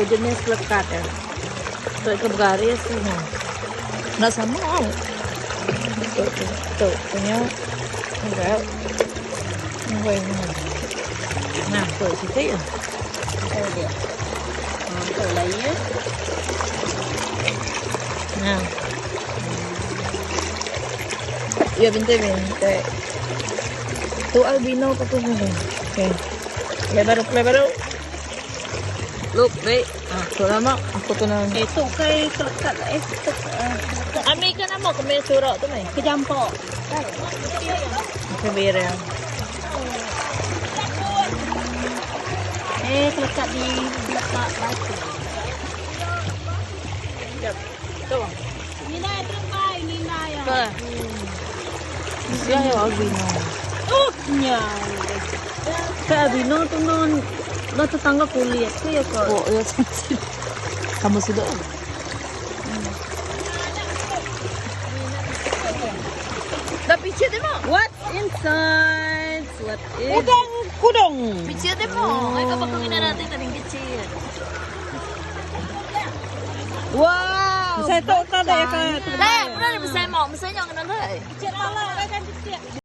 jenis lekat ya. Tuh ke garis semua. Nggak sama. Tuh punya enggak. Nah, tuh situ ya. Tuh dia. Tuh lainnya. Nah. Ya binte. Tuh albino pa tuh mo. Okay. Lebar. Look, wait. Tuh lama. Ako to na. Ito kay lekat Ami ka na mo kung may sura to may. kejampo. Kabira. Lekat di lekat batu. Tuh. Ini na ito pa, ini na ya. Tuh. Siya yung albino. Oh, nya. Kay albino to non natatangga kulit ko ya ko. Oh, ya sila. Kamu sila. Da picture mo. What's inside? What is? Kudong. Picture mo. Ay kapag kumina natin taning kecil. Wow. Saya tahu tak ada ya kan. Eh, pernah bisa mau, misalnya nggak nonton.